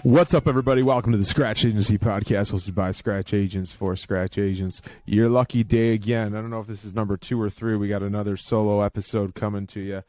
What's up, everybody? Welcome to the Scratch Agency podcast, hosted by Scratch Agents for Scratch Agents. Your lucky day again. I don't know if this is number 2 or 3. We got another solo episode coming to you.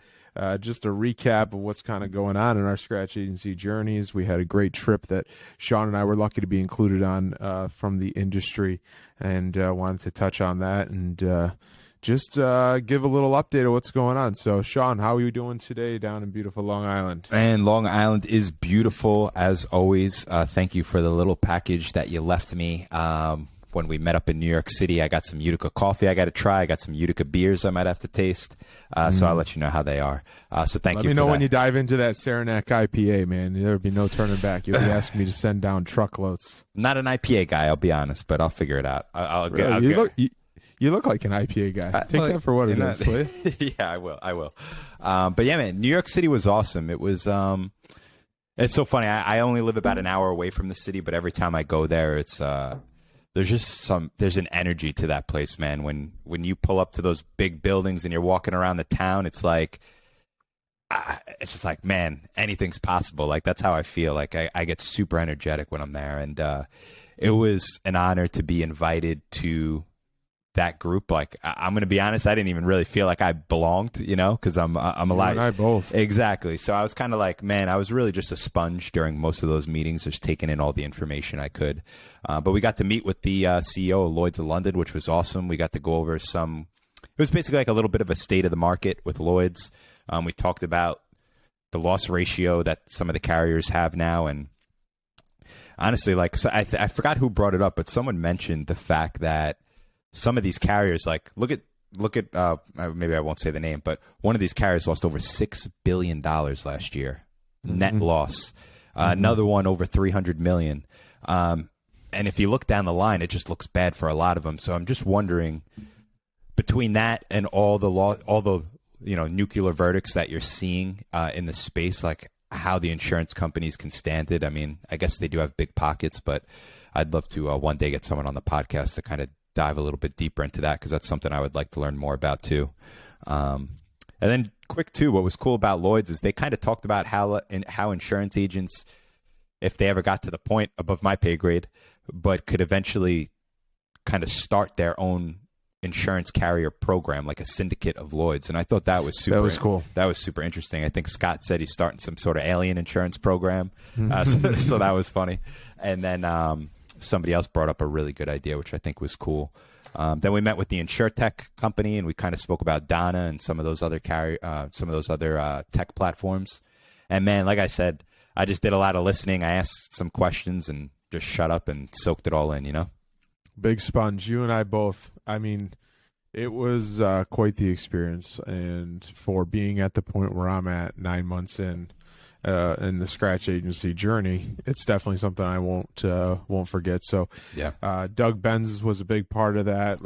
Just a recap of what's kind of going on in our Scratch Agency journeys. We had a great trip that Shawn and I were lucky to be included on from the industry, and wanted to touch on that and just give a little update of what's going on. So, Shawn, how are you doing today down in beautiful Long Island? And Long Island is beautiful, as always. Thank you for the little package that you left me when we met up in New York City. I got some Utica coffee I got to try. I got some Utica beers I might have to taste. So I'll let you know how they are. So thank you for that. Let me know when you dive into that Saranac IPA, man. There'll be no turning back. You'll be asking me to send down truckloads. I'm not an IPA guy, I'll be honest, but I'll figure it out. You look like an IPA guy. Take that for what it is, will you? Yeah, I will. But yeah, man, New York City was awesome. It was, it's so funny. I only live about an hour away from the city, but every time I go there, it's, there's an energy to that place, man. When you pull up to those big buildings and you're walking around the town, it's like, it's just like, man, anything's possible. Like, that's how I feel. Like, I get super energetic when I'm there. And it was an honor to be invited to that group. Like, I'm going to be honest, I didn't even really feel like I belonged, because I'm a lot. You and I both. Exactly. So I was kind of like, man, I was really just a sponge during most of those meetings, just taking in all the information I could. But we got to meet with the CEO of Lloyd's of London, which was awesome. We got to go over it was basically like a little bit of a state of the market with Lloyd's. We talked about the loss ratio that some of the carriers have now. And honestly, like, so I forgot who brought it up, but someone mentioned the fact that some of these carriers, like, look at maybe I won't say the name, but one of these carriers lost over $6 billion last year, net loss. Another one over $300 million. And if you look down the line, it just looks bad for a lot of them. So I'm just wondering, between that and all the nuclear verdicts that you're seeing in the space, like, how the insurance companies can stand it. I mean, I guess they do have big pockets, but I'd love to one day get someone on the podcast to kind of dive a little bit deeper into that, because that's something I would like to learn more about too. And then quick too, what was cool about Lloyd's is they kind of talked about how insurance agents, if they ever got to the point above my pay grade, but could eventually kind of start their own insurance carrier program, like a syndicate of Lloyd's. And I thought that was cool. That was super interesting. I think Scott said he's starting some sort of alien insurance program. So that was funny. And then somebody else brought up a really good idea, which I think was cool. Then we met with the InsurTech company, and we kind of spoke about Donna and some of those other tech platforms. And man, like I said, I just did a lot of listening. I asked some questions and just shut up and soaked it all in, Big sponge. You and I both. I mean, it was quite the experience. And for being at the point where I'm at 9 months in the Scratch Agency journey, it's definitely something I won't forget. So, yeah, Doug Benz was a big part of that.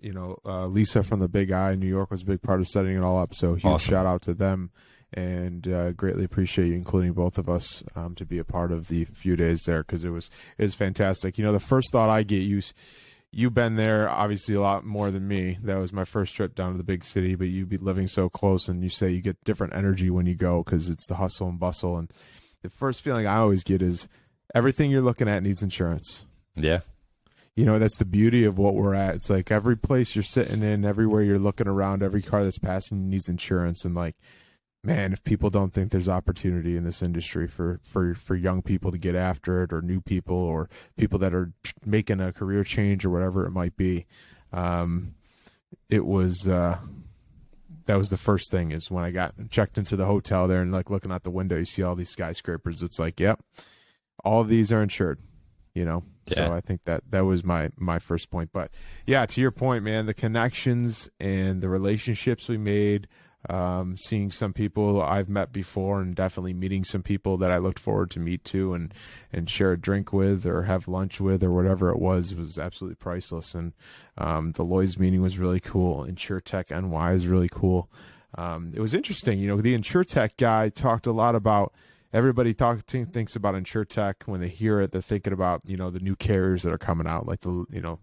Lisa from the Big I in New York was a big part of setting it all up. So huge shout out to them, and greatly appreciate you including both of us to be a part of the few days there, because it was fantastic. The first thought I get, you've been there obviously a lot more than me. That was my first trip down to the big city, but you'd be living so close, and you say you get different energy when you go because it's the hustle and bustle. And the first feeling I always get is everything you're looking at needs insurance. Yeah. That's the beauty of what we're at. It's like every place you're sitting in, everywhere you're looking around, every car that's passing needs insurance. And like, man, if people don't think there's opportunity in this industry for young people to get after it, or new people, or people that are making a career change or whatever it might be, that was the first thing, is when I got checked into the hotel there and like looking out the window, you see all these skyscrapers. It's like, yep, all of these are insured, Yeah. So I think that was my first point. But yeah, to your point, man, the connections and the relationships we made, seeing some people I've met before, and definitely meeting some people that I looked forward to meet too, and share a drink with or have lunch with or whatever it was absolutely priceless. And the Lloyd's meeting was really cool. InsurTech NY is really cool. It was interesting. The InsurTech guy talked a lot about, everybody thinks about InsurTech when they hear it. They're thinking about, the new carriers that are coming out, like the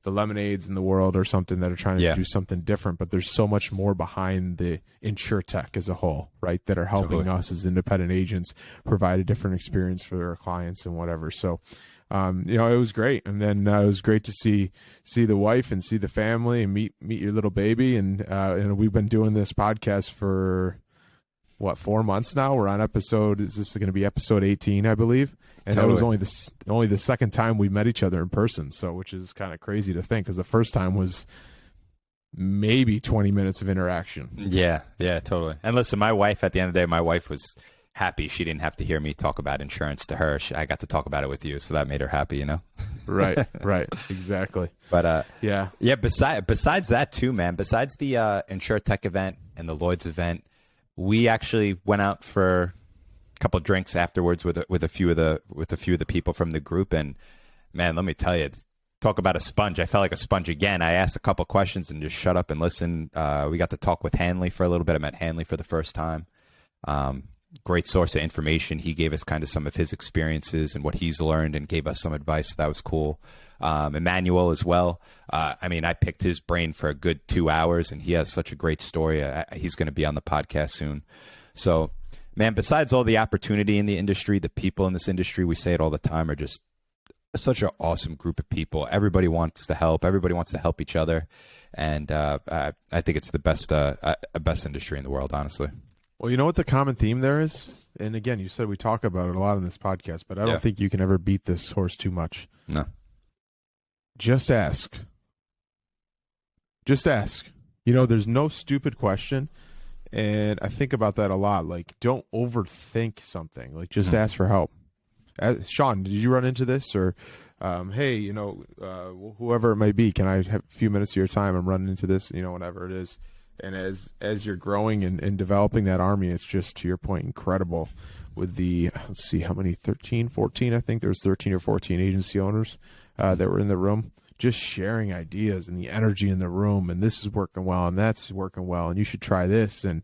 Lemonades in the world or something that are trying to Yeah. do something different, but there's so much more behind the InsurTech as a whole, right? That are helping Totally. us as independent agents provide a different experience for our clients and whatever. So, you know, it was great. And then it was great to see the wife and see the family and meet your little baby. And we've been doing this podcast for what, 4 months now? We're on is this going to be episode 18, I believe? And Totally. that was only the second time we met each other in person. So, which is kind of crazy to think, because the first time was maybe 20 minutes of interaction. Yeah, totally. And listen, my wife, at the end of the day, my wife was happy she didn't have to hear me talk about insurance to her. I got to talk about it with you, so that made her happy, you know? Right, exactly. But yeah. Besides that too, man. Besides the InsurTech event and the Lloyd's event, we actually went out for a couple of drinks afterwards with a few of the people from the group. And man, let me tell you, talk about a sponge. I felt like a sponge again. I asked a couple of questions and just shut up and listen. We got to talk with Hanley for a little bit. I met Hanley for the first time. Great source of information. He gave us kind of some of his experiences and what he's learned and gave us some advice. So that was cool. Emmanuel as well. I mean, I picked his brain for a good 2 hours, and he has such a great story. He's going to be on the podcast soon. So, man, besides all the opportunity in the industry, the people in this industry, we say it all the time, are just such an awesome group of people. Everybody wants to help. Everybody wants to help each other. And I think it's the best industry in the world, honestly. Well, you know what the common theme there is? And again, you said we talk about it a lot in this podcast, but I don't think you can ever beat this horse too much. No. Just ask. Just ask. You know, there's no stupid question. And I think about that a lot. Like, don't overthink something. Like, just ask for help. Shawn, did you run into this? Or, hey, you know, whoever it may be, can I have a few minutes of your time? I'm running into this, you know, whatever it is. And as you're growing and developing that army, it's just, to your point, incredible with the, let's see, how many, 13, 14, I think there's 13 or 14 agency owners that were in the room, just sharing ideas and the energy in the room. And this is working well, and that's working well, and you should try this. And,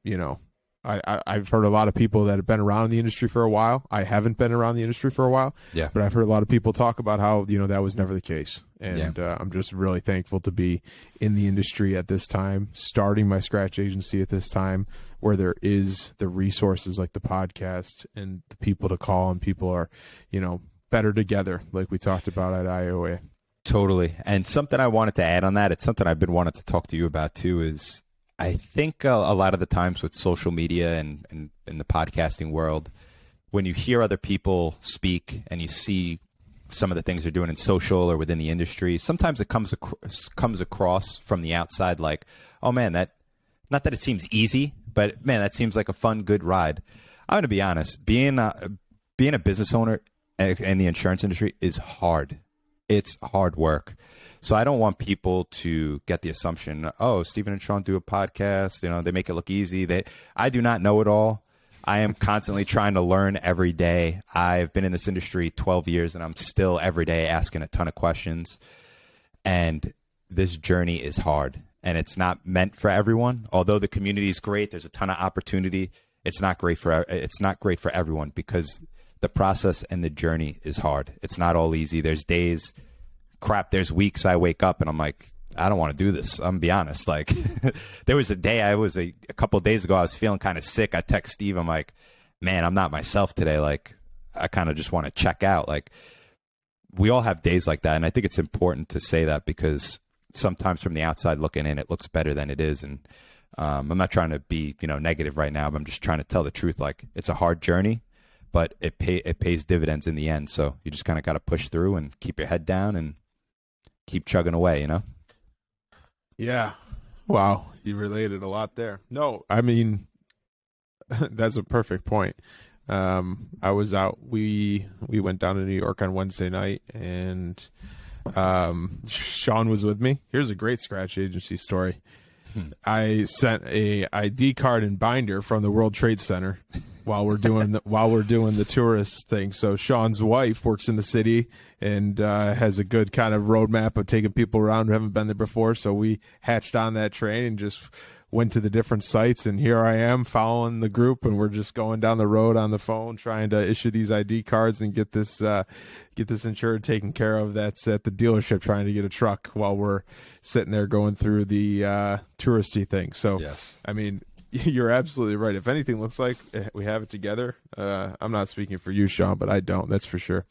you know, I've heard a lot of people that have been around the industry for a while. I haven't been around the industry for a while, but I've heard a lot of people talk about how, you know, that was never the case. And I'm just really thankful to be in the industry at this time, starting my scratch agency at this time, where there is the resources like the podcast and the people to call, and people are, you know, better together, like we talked about at IOA. Totally. And something I wanted to add on that, it's something I've been wanting to talk to you about too, is I think a lot of the times with social media and in the podcasting world, when you hear other people speak and you see some of the things they're doing in social or within the industry, sometimes it comes across from the outside like, oh man, not that it seems easy, but man, that seems like a fun, good ride. I'm going to be honest, being a business owner in the insurance industry is hard. It's hard work. So I don't want people to get the assumption, oh, Stephen and Shawn do a podcast, you know, they make it look easy. I do not know it all. I am constantly trying to learn every day. I've been in this industry 12 years, and I'm still every day asking a ton of questions. And this journey is hard, and it's not meant for everyone. Although the community is great, there's a ton of opportunity. It's not great for everyone, because the process and the journey is hard. It's not all easy. There's days, there's weeks I wake up and I'm like, I don't want to do this. I'm gonna be honest. Like, there was a day a couple of days ago, I was feeling kind of sick. I text Steve. I'm like, man, I'm not myself today. Like, I kind of just want to check out. Like, we all have days like that. And I think it's important to say that, because sometimes from the outside looking in, it looks better than it is. And I'm not trying to be, you know, negative right now, but I'm just trying to tell the truth. Like, it's a hard journey, but it pays dividends in the end. So you just kind of got to push through and keep your head down and keep chugging away, you know? Yeah. Wow. You related a lot there. No, I mean, that's a perfect point. I was out. We went down to New York on Wednesday night, and Shawn was with me. Here's a great scratch agency story. I sent a ID card and binder from the World Trade Center while we're doing the tourist thing. So Shawn's wife works in the city and has a good kind of roadmap of taking people around who haven't been there before. So we hatched on that train and just went to the different sites, and here I am following the group, and we're just going down the road on the phone trying to issue these ID cards and get this insured taken care of. That's at the dealership trying to get a truck while we're sitting there going through the touristy thing. So, yes. I mean, you're absolutely right. If anything looks like we have it together, I'm not speaking for you, Shawn, but I don't. That's for sure.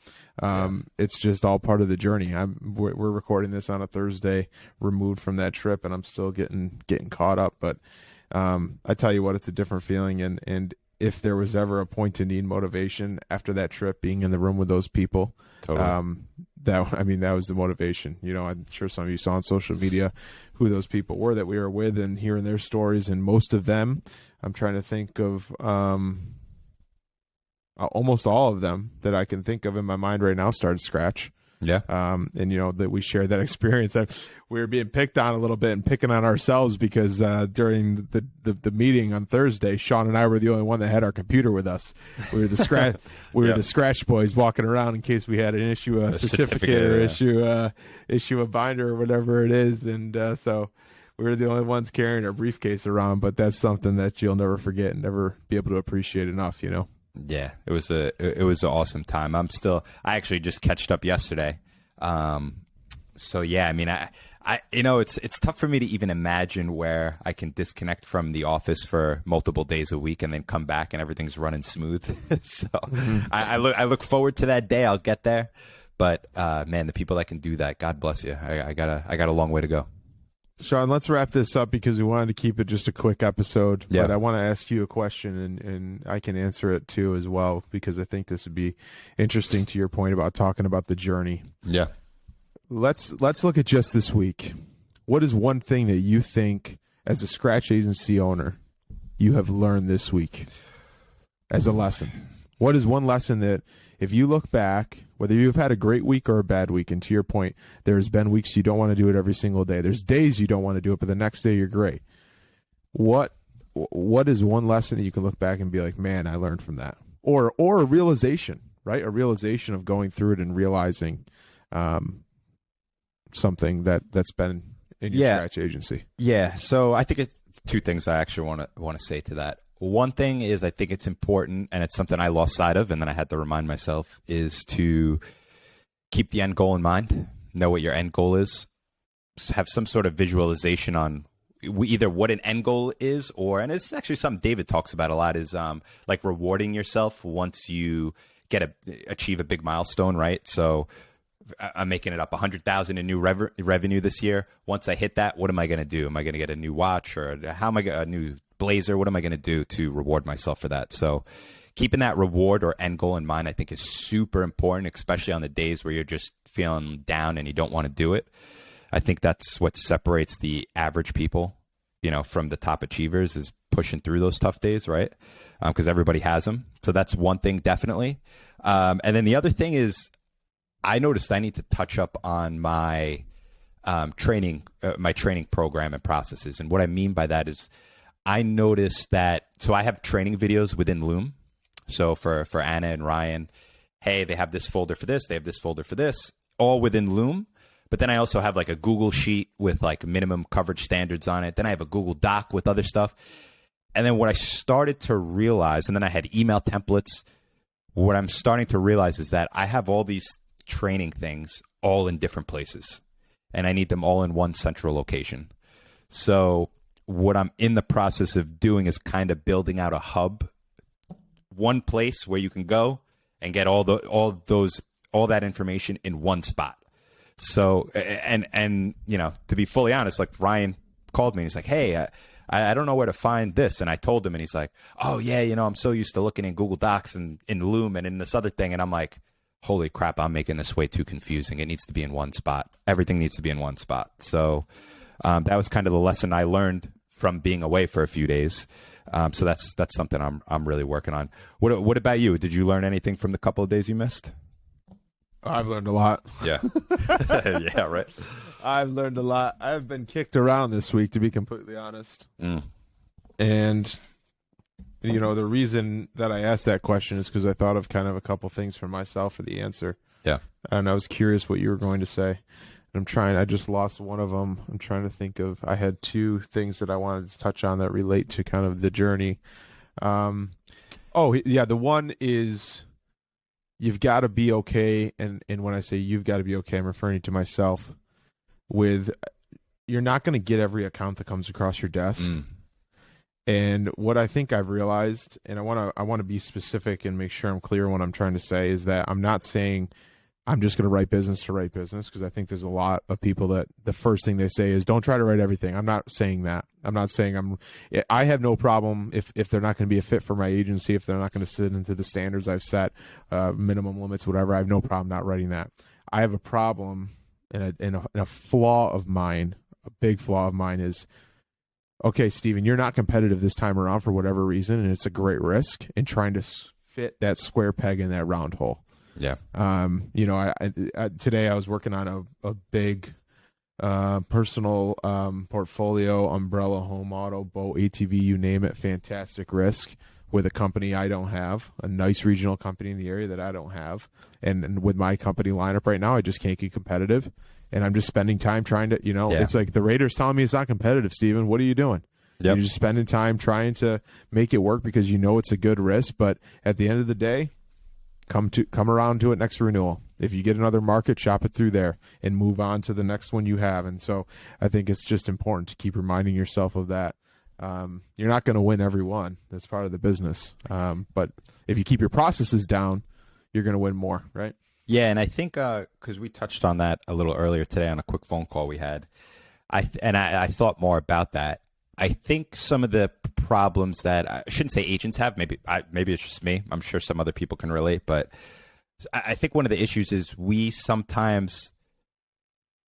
It's just all part of the journey. We're recording this on a Thursday, removed from that trip, and I'm still getting caught up. But I tell you what, it's a different feeling. And if there was ever a point to need motivation after that trip, being in the room with those people, Totally. that was the motivation. You know, I'm sure some of you saw on social media who those people were that we were with and hearing their stories. And most of them, I'm trying to think of almost all of them that I can think of in my mind right now started scratch. Yeah. And you know, that we shared that experience. We were being picked on a little bit and picking on ourselves because during the meeting on Thursday, Shawn and I were the only one that had our computer with us. We were the scratch were the scratch boys walking around in case we had an issue a certificate or issue a binder or whatever it is. And so we were the only ones carrying our briefcase around. But that's something that you'll never forget and never be able to appreciate enough. You know. Yeah, it was an awesome time. I actually just catched up yesterday. So yeah, I mean, I you know, it's tough for me to even imagine where I can disconnect from the office for multiple days a week and then come back and everything's running smooth. So I look forward to that day. I'll get there. But man, the people that can do that, God bless you. I got a long way to go. Shawn, let's wrap this up because we wanted to keep it just a quick episode. Yeah. But I want to ask you a question, and I can answer it too as well, because I think this would be interesting to your point about talking about the journey. Yeah. Let's look at just this week. What is one thing that you think, as a scratch agency owner, you have learned this week as a lesson? What is one lesson that, if you look back, whether you've had a great week or a bad week, and to your point, there's been weeks you don't want to do it every single day. There's days you don't want to do it, but the next day you're great. What is one lesson that you can look back and be like, man, I learned from that? Or a realization, right? A realization of going through it and realizing something that's been in your scratch agency. Yeah. So I think it's two things I actually want to say to that. One thing is, I think it's important, and it's something I lost sight of, and then I had to remind myself, is to keep the end goal in mind. Know what your end goal is. Have some sort of visualization on either what an end goal is, and it's actually something David talks about a lot, is like rewarding yourself once you achieve a big milestone, right? So I'm making it up 100,000 in new revenue this year. Once I hit that, what am I going to do? Am I going to get a new watch, or how am I a new blazer? What am I going to do to reward myself for that? So keeping that reward or end goal in mind, I think, is super important, especially on the days where you're just feeling down and you don't want to do it. I think that's what separates the average people, you know, from the top achievers, is pushing through those tough days, right? Because everybody has them. So that's one thing, definitely. And then the other thing is, I noticed I need to touch up on my training program and processes. And what I mean by that is, I noticed that, so I have training videos within Loom. So for Anna and Ryan, hey, they have this folder for this, they have this folder for this, all within Loom. But then I also have like a Google Sheet with like minimum coverage standards on it. Then I have a Google Doc with other stuff. And then what I started to realize, and then I had email templates. What I'm starting to realize is that I have all these training things all in different places, and I need them all in one central location. So what I'm in the process of doing is kind of building out a hub, one place where you can go and get all that information in one spot. So, and you know, to be fully honest, like Ryan called me and he's like, hey, I don't know where to find this. And I told him, and he's like, oh yeah, you know, I'm so used to looking in Google Docs and in Loom and in this other thing. And I'm like, holy crap, I'm making this way too confusing. It needs to be in one spot. Everything needs to be in one spot. So that was kind of the lesson I learned from being away for a few days. So that's something I'm really working on. What about you? Did you learn anything from the couple of days you missed? I've learned a lot. Yeah. Yeah, right. I've learned a lot. I've been kicked around this week, to be completely honest. And, you know, the reason that I asked that question is because I thought of kind of a couple things for myself for the answer. Yeah. And I was curious what you were going to say. I just lost one of them. I'm trying to think of, I had two things that I wanted to touch on that relate to kind of the journey. The one is you've got to be okay. And when I say you've got to be okay, I'm referring to myself with, you're not going to get every account that comes across your desk. And what I think I've realized, and I want to be specific and make sure I'm clear on what I'm trying to say, is that I'm not saying I'm just going to write business to write business, because I think there's a lot of people that the first thing they say is don't try to write everything. I'm not saying that. I'm not saying I have no problem if they're not going to be a fit for my agency, if they're not going to sit into the standards I've set, minimum limits, whatever. I have no problem not writing that. I have a problem and a flaw of mine, a big flaw of mine is, okay, Stephen, you're not competitive this time around for whatever reason, and it's a great risk in trying to fit that square peg in that round hole. Yeah. Today I was working on a big personal portfolio, umbrella, home, auto, boat, ATV, you name it, fantastic risk with a company I don't have, a nice regional company in the area that I don't have. And with my company lineup right now, I just can't get competitive. And I'm just spending time trying to, It's like the Raiders telling me it's not competitive, Stephen. What are you doing? Yep. You're just spending time trying to make it work because you know it's a good risk. But at the end of the day, come around to it next renewal. If you get another market, shop it through there and move on to the next one you have. And so I think it's just important to keep reminding yourself of that. You're not going to win every one. That's part of the business. But if you keep your processes down, you're going to win more, right? Yeah, and I think because we touched on that a little earlier today on a quick phone call we had, I thought more about that. I think some of the problems that I shouldn't say agents have, maybe it's just me. I'm sure some other people can relate, but I think one of the issues is we sometimes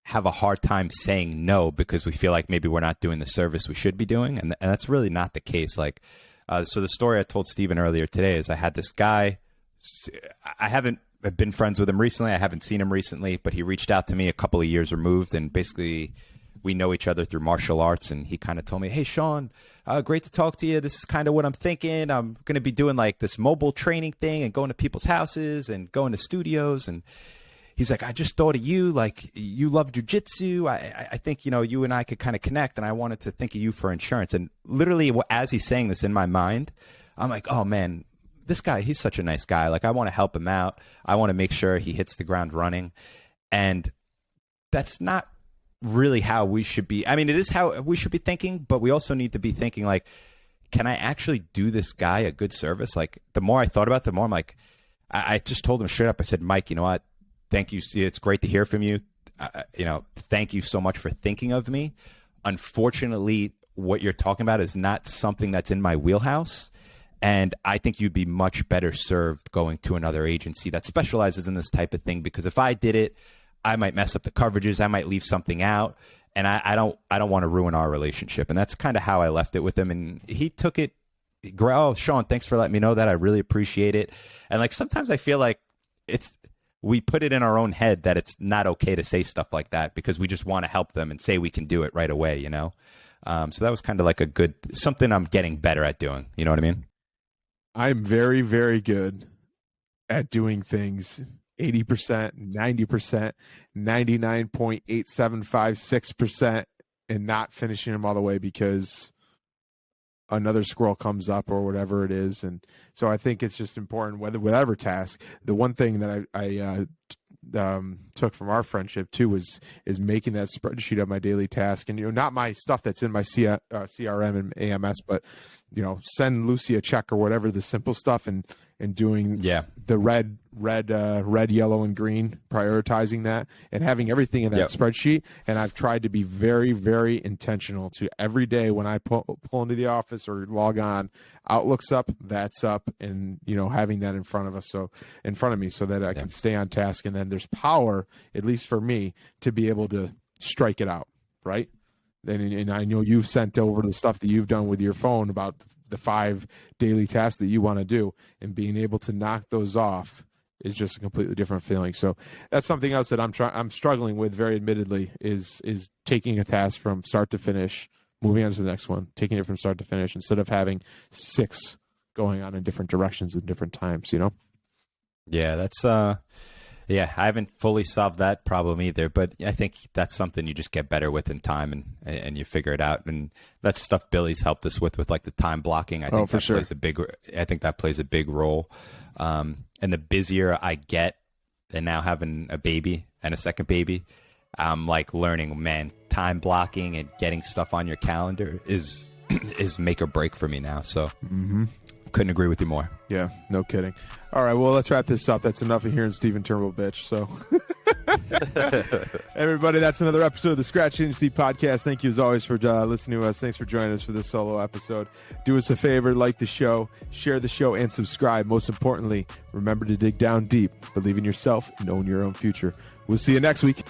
have a hard time saying no because we feel like maybe we're not doing the service we should be doing, and that's really not the case. Like, so the story I told Stephen earlier today is I had this guy. I've been friends with him recently. I haven't seen him recently, but he reached out to me a couple of years removed, and basically we know each other through martial arts, and he kind of told me, hey, Shawn, great to talk to you. This is kind of what I'm thinking. I'm going to be doing like this mobile training thing and going to people's houses and going to studios. And he's like, I just thought of you. Like, you love jujitsu. I think, you and I could kind of connect, and I wanted to think of you for insurance. And literally, as he's saying this in my mind, I'm like, oh, man, this guy, he's such a nice guy. Like, I want to help him out. I want to make sure he hits the ground running. And that's not really how we should be. I mean, it is how we should be thinking, but we also need to be thinking like, can I actually do this guy a good service? Like, the more I thought about it, the more I'm like, I just told him straight up. I said, Mike, you know what? Thank you. It's great to hear from you. Thank you so much for thinking of me. Unfortunately, what you're talking about is not something that's in my wheelhouse. And I think you'd be much better served going to another agency that specializes in this type of thing, because if I did it, I might mess up the coverages. I might leave something out, and I don't want to ruin our relationship. And that's kind of how I left it with him. And he took it. Oh, Shawn, thanks for letting me know that. I really appreciate it. And like, sometimes I feel like we put it in our own head that it's not okay to say stuff like that because we just want to help them and say we can do it right away, So that was kind of like something I'm getting better at doing. You know what I mean? I'm very, very good at doing things 80%, 90%, 99.8756%, and not finishing them all the way because another squirrel comes up or whatever it is. And so I think it's just important, whatever task. The one thing that I took from our friendship too is making that spreadsheet of my daily task, and not my stuff that's in my CRM and AMS, but send Lucy a check or whatever, the simple stuff, and doing the red, yellow, and green, prioritizing that and having everything in that spreadsheet. And I've tried to be very, very intentional to every day when I pull into the office or log on, Outlook's up, that's up, and having that in front of me so that I can stay on task. And then there's power, at least for me, to be able to strike it out, right? And I know you've sent over the stuff that you've done with your phone about the 5 daily tasks that you want to do, and being able to knock those off is just a completely different feeling. So that's something else that I'm struggling with, very admittedly, is taking a task from start to finish, moving on to the next one, taking it from start to finish, instead of having 6 going on in different directions at different times, Yeah, that's Yeah, I haven't fully solved that problem either, but I think that's something you just get better with in time and you figure it out. And that's stuff Billy's helped us with like the time blocking. I think that plays a big role. And the busier I get, and now having a baby and a second baby, I'm like learning, man, time blocking and getting stuff on your calendar is make or break for me now. So couldn't agree with you more. Yeah, no kidding. All right, well, let's wrap this up. That's enough of hearing Stephen Turnbull bitch. So, everybody, that's another episode of the Scratch Agency podcast. Thank you, as always, for listening to us. Thanks for joining us for this solo episode. Do us a favor, like the show, share the show, and subscribe. Most importantly, remember to dig down deep, believe in yourself, and own your own future. We'll see you next week.